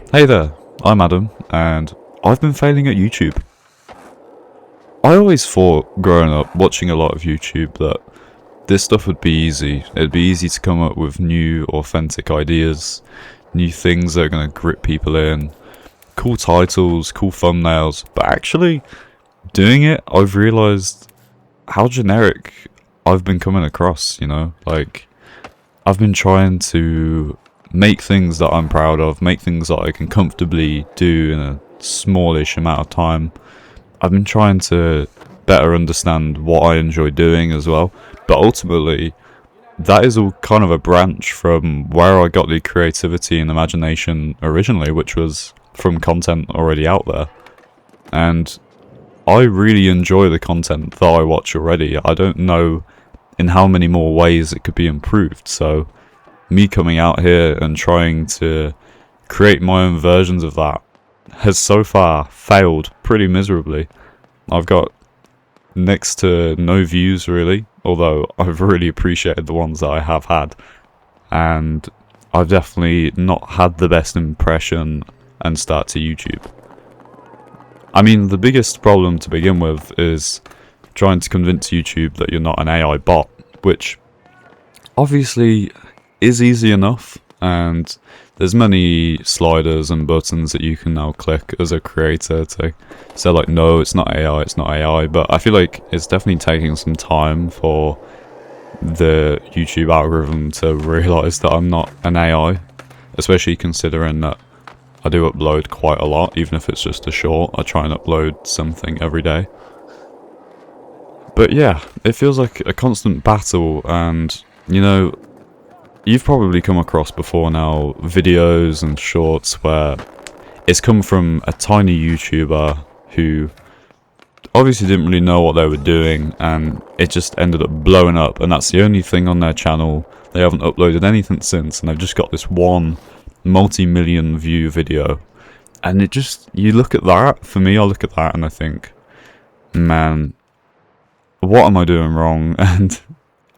Hey there, I'm Adam, and I've been failing at YouTube. I always thought, growing up, watching a lot of YouTube, that this stuff would be easy. It'd be easy to come up with new, authentic ideas, new things that are going to grip people in, cool titles, cool thumbnails, but actually, doing it, I've realised how generic I've been coming across, Like, I've been trying to make things that I'm proud of, make things that I can comfortably do in a smallish amount of time. I've been trying to better understand what I enjoy doing as well, but ultimately that is all kind of a branch from where I got the creativity and imagination originally, which was from content already out there. And I really enjoy the content that I watch already. I don't know in how many more ways it could be improved, so me coming out here and trying to create my own versions of that has so far failed pretty miserably. I've got next to no views really, although I've really appreciated the ones that I have had, and I've definitely not had the best impression and start to YouTube. I mean, the biggest problem to begin with is trying to convince YouTube that you're not an AI bot, which obviously is easy enough, and there's many sliders and buttons that you can now click as a creator to say like, no, it's not AI, it's not AI, but I feel like it's definitely taking some time for the YouTube algorithm to realise that I'm not an AI, especially considering that I do upload quite a lot, even if it's just a short. I try and upload something every day. But yeah, it feels like a constant battle, and you've probably come across before now videos and shorts where it's come from a tiny YouTuber who obviously didn't really know what they were doing, and it just ended up blowing up, and that's the only thing on their channel. They haven't uploaded anything since, and they've just got this one multi-million view video. And it just, you look at that, for me, I look at that and I think, man, what am I doing wrong? And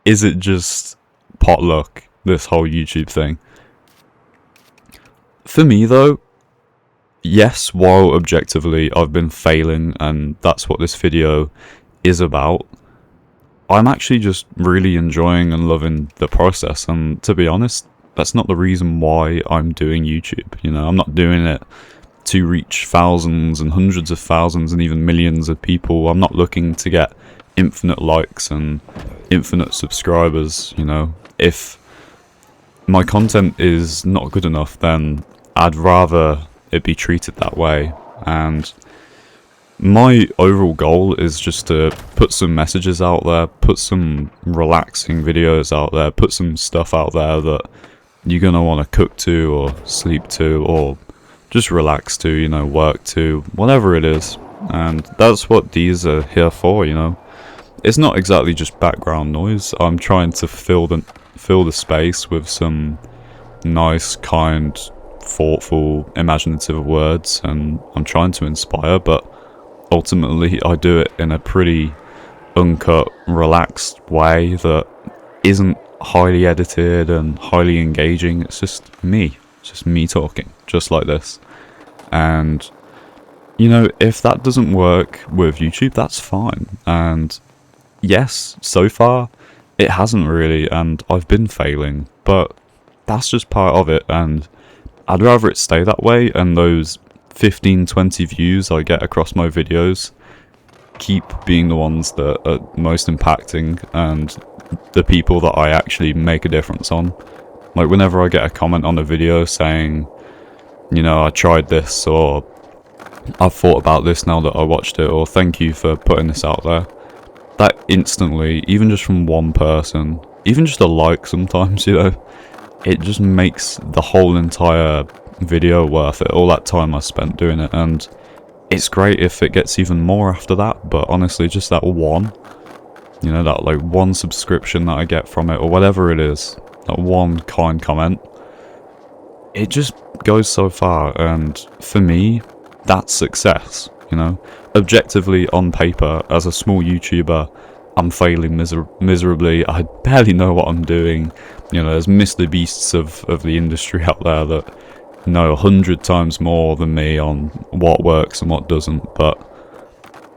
is it just pot luck, this whole YouTube thing? For me though, yes, while objectively I've been failing, and that's what this video is about, I'm actually just really enjoying and loving the process. And to be honest, that's not the reason why I'm doing YouTube. I'm not doing it to reach thousands and hundreds of thousands and even millions of people. I'm not looking to get infinite likes and infinite subscribers. If my content is not good enough, then I'd rather it be treated that way. And my overall goal is just to put some messages out there, put some relaxing videos out there, put some stuff out there that you're going to want to cook to or sleep to or just relax to, work to, whatever it is. And that's what these are here for. It's not exactly just background noise. I'm trying to fill the space with some nice, kind, thoughtful, imaginative words, and I'm trying to inspire, but ultimately I do it in a pretty uncut, relaxed way that isn't highly edited and highly engaging. It's just me talking, just like this. And if that doesn't work with YouTube, that's fine. And yes, so far it hasn't really, and I've been failing, but that's just part of it, and I'd rather it stay that way, and those 15-20 views I get across my videos keep being the ones that are most impacting and the people that I actually make a difference on. Like, whenever I get a comment on a video saying, I tried this, or I've thought about this now that I watched it, or thank you for putting this out there, that instantly, even just from one person, even just a like sometimes, it just makes the whole entire video worth it, all that time I spent doing it. And it's great if it gets even more after that, but honestly, just that one, that like one subscription that I get from it, or whatever it is, that one kind comment, it just goes so far. And for me, that's success. Objectively, on paper, as a small YouTuber, I'm failing miserably. I barely know what I'm doing. There's Mr. Beasts of the industry out there that know 100 times more than me on what works and what doesn't, but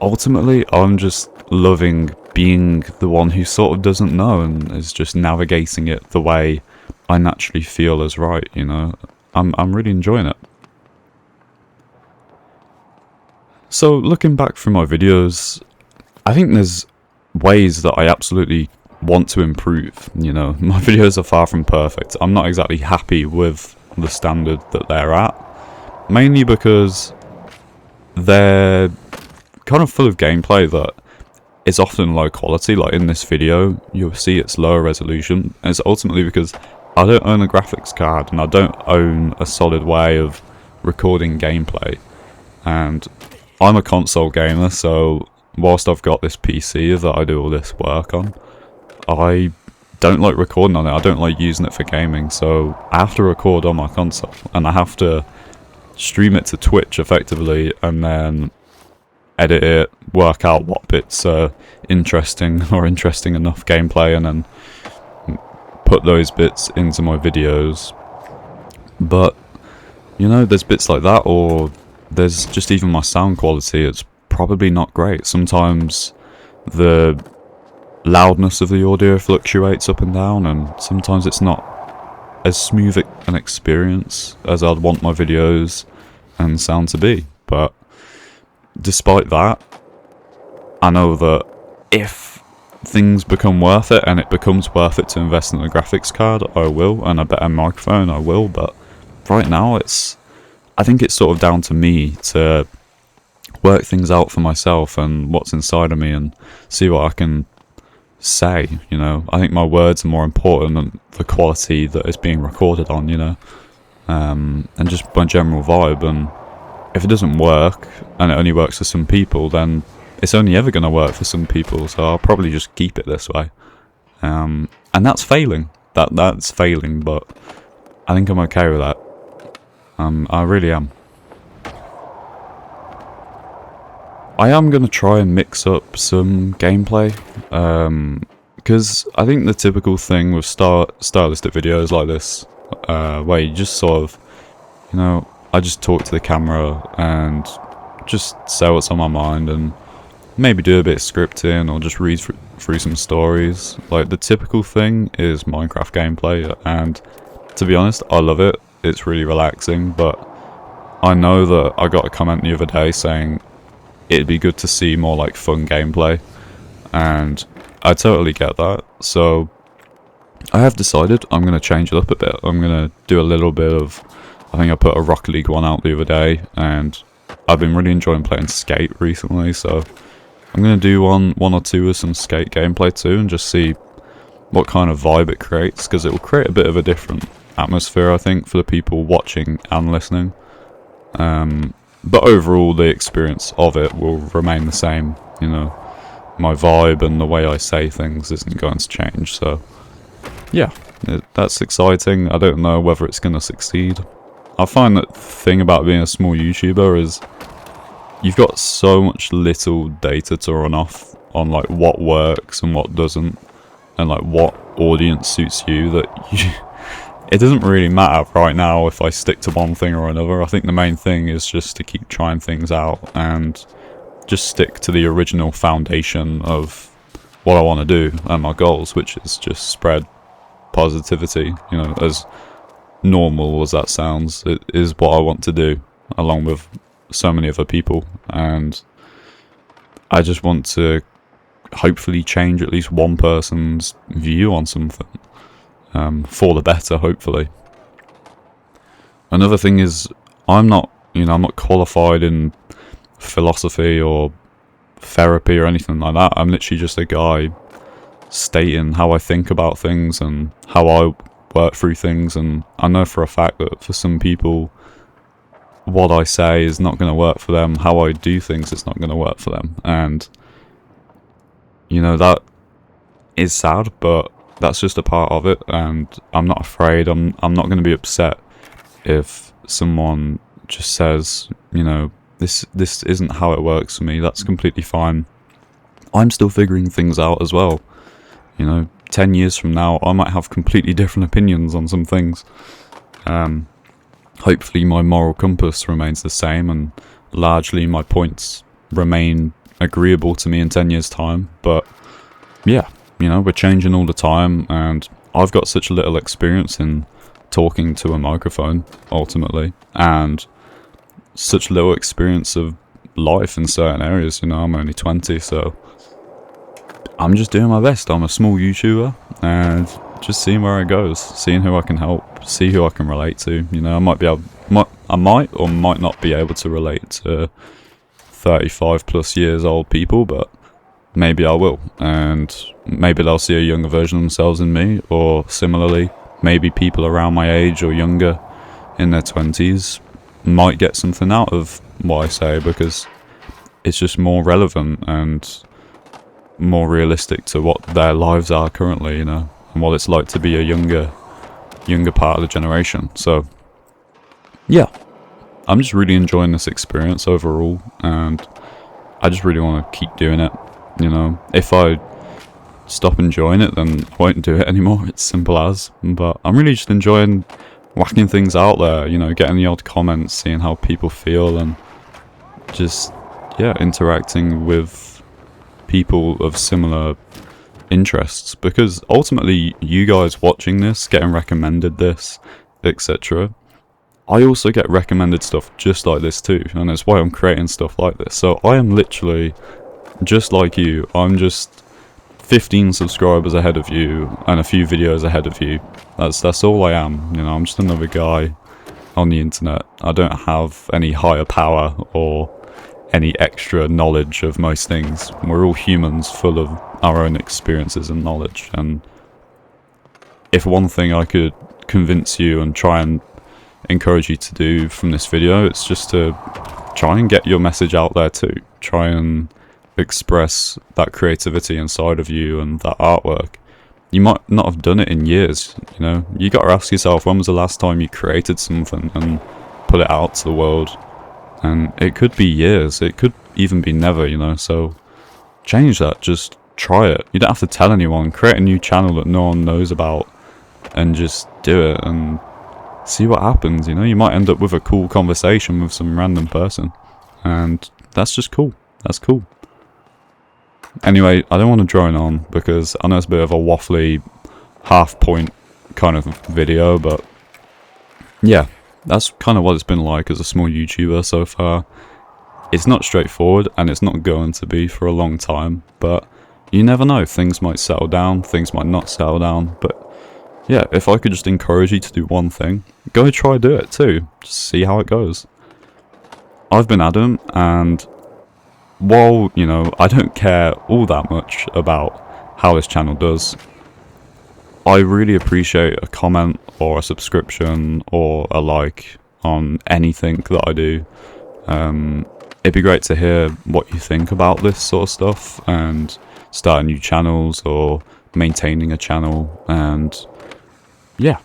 ultimately I'm just loving being the one who sort of doesn't know and is just navigating it the way I naturally feel is right, you know. I'm really enjoying it. So looking back through my videos, I think there's ways that I absolutely want to improve, you know. My videos are far from perfect. I'm not exactly happy with the standard that they're at, mainly because they're kind of full of gameplay that is often low quality. Like in this video, you'll see it's lower resolution, and it's ultimately because I don't own a graphics card and I don't own a solid way of recording gameplay, and I'm a console gamer, so whilst I've got this PC that I do all this work on, I don't like recording on it. I don't like using it for gaming, so I have to record on my console and I have to stream it to Twitch effectively and then edit it, work out what bits are interesting or interesting enough gameplay, and then put those bits into my videos. But you know, there's bits like that, or there's just even my sound quality. It's probably not great. Sometimes the loudness of the audio fluctuates up and down, and sometimes it's not as smooth an experience as I'd want my videos and sound to be. But despite that, I know that if things become worth it, and it becomes worth it to invest in a graphics card, I will, and a better microphone, I will. But right now, I think it's sort of down to me to work things out for myself and what's inside of me and see what I can say, you know. I think my words are more important than the quality that is being recorded on, you know, and just my general vibe. And if it doesn't work, and it only works for some people, then it's only ever going to work for some people, so I'll probably just keep it this way. And that's failing. That's failing, but I think I'm okay with that. I really am. I am going to try and mix up some gameplay, because I think the typical thing with stylistic videos like this, where you just sort of, you know, I just talk to the camera and just say what's on my mind and maybe do a bit of scripting or just read through some stories. Like, the typical thing is Minecraft gameplay, and to be honest, I love it. It's really relaxing, but I know that I got a comment the other day saying it'd be good to see more like fun gameplay, and I totally get that. So I have decided I'm going to change it up a bit. I'm going to do a little bit of, I think I put a Rocket League one out the other day, and I've been really enjoying playing Skate recently, so I'm going to do one or two of some Skate gameplay too, and just see what kind of vibe it creates, because it will create a bit of a different atmosphere, I think, for the people watching and listening. But overall, the experience of it will remain the same, you know. My vibe and the way I say things isn't going to change, so yeah, that's exciting. I don't know whether it's going to succeed. I find that the thing about being a small YouTuber is you've got so much little data to run off on, like, what works and what doesn't, and like what audience suits you, that it doesn't really matter right now if I stick to one thing or another. I think the main thing is just to keep trying things out and just stick to the original foundation of what I want to do and my goals, which is just spread positivity, you know. As normal as that sounds, it is what I want to do, along with so many other people, and I just want to hopefully change at least one person's view on something, for the better, hopefully. Another thing is, I'm not qualified in philosophy or therapy or anything like that. I'm literally just a guy stating how I think about things and how I work through things, and I know for a fact that for some people what I say is not going to work for them. How I do things is not going to work for them, and you know, that is sad, but that's just a part of it, and I'm not afraid. I'm not going to be upset if someone just says, you know, this isn't how it works for me. That's completely fine. I'm still figuring things out as well. You know, 10 years from now, I might have completely different opinions on some things. hopefully my moral compass remains the same and largely my points remain agreeable to me in 10 years time. But yeah, we're changing all the time, and I've got such little experience in talking to a microphone ultimately, and such little experience of life in certain areas. I'm only 20, so I'm just doing my best. I'm a small YouTuber and just seeing where it goes, seeing who I can help, see who I can relate to. I might or might not be able to relate to 35 plus years old people, but maybe I will, and maybe they'll see a younger version of themselves in me, or similarly, maybe people around my age or younger in their 20s might get something out of what I say, because it's just more relevant and more realistic to what their lives are currently, and what it's like to be a younger part of the generation. So yeah, I'm just really enjoying this experience overall, and I just really want to keep doing it. If I stop enjoying it, then I won't do it anymore. It's simple as. But I'm really just enjoying whacking things out there, getting the odd comments, seeing how people feel, and just, yeah, interacting with people of similar interests. Because ultimately, you guys watching this, getting recommended this, etc., I also get recommended stuff just like this too, and that's why I'm creating stuff like this. So I am literally just like you. I'm just 15 subscribers ahead of you and a few videos ahead of you. That's all I am. I'm just another guy on the internet. I don't have any higher power or any extra knowledge of most things. We're all humans full of our own experiences and knowledge, and if one thing I could convince you and try and encourage you to do from this video, it's just to try and get your message out there too. Try and express that creativity inside of you and that artwork. You might not have done it in years. You got to ask yourself, when was the last time you created something and put it out to the world? And it could be years, it could even be never. So change that. Just try it. You don't have to tell anyone. Create a new channel that no one knows about and just do it and see what happens. You might end up with a cool conversation with some random person, and that's just cool. That's cool. Anyway, I don't want to drone on because I know it's a bit of a waffly half point kind of video, but yeah, that's kind of what it's been like as a small YouTuber so far. It's not straightforward, and it's not going to be for a long time, but you never know. Things might settle down, things might not settle down, but yeah, if I could just encourage you to do one thing, go try do it too. Just see how it goes. I've been Adam, and while, I don't care all that much about how this channel does, I really appreciate a comment or a subscription or a like on anything that I do. It'd be great to hear what you think about this sort of stuff, and starting new channels or maintaining a channel, and yeah,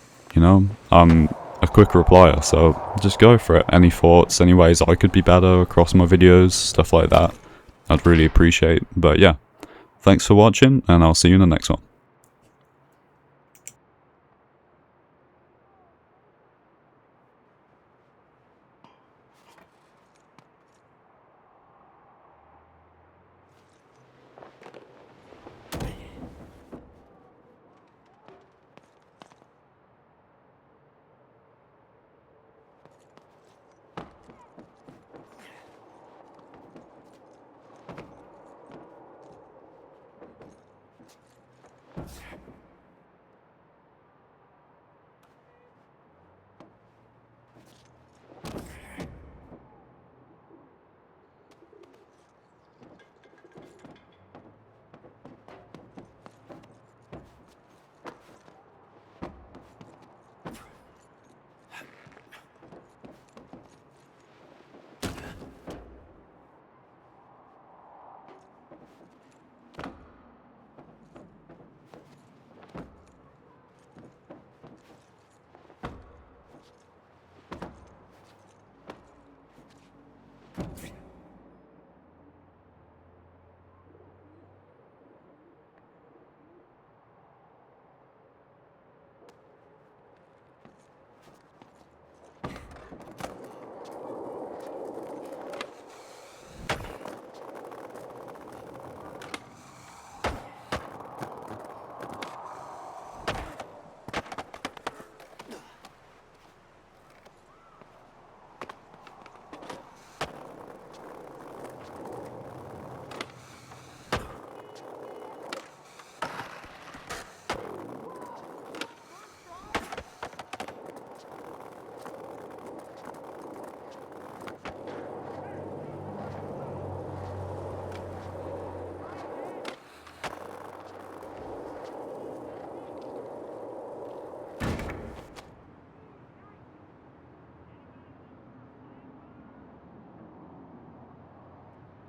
I'm a quick replier, so just go for it. Any thoughts, any ways I could be better across my videos, stuff like that, I'd really appreciate. But yeah, thanks for watching, and I'll see you in the next one.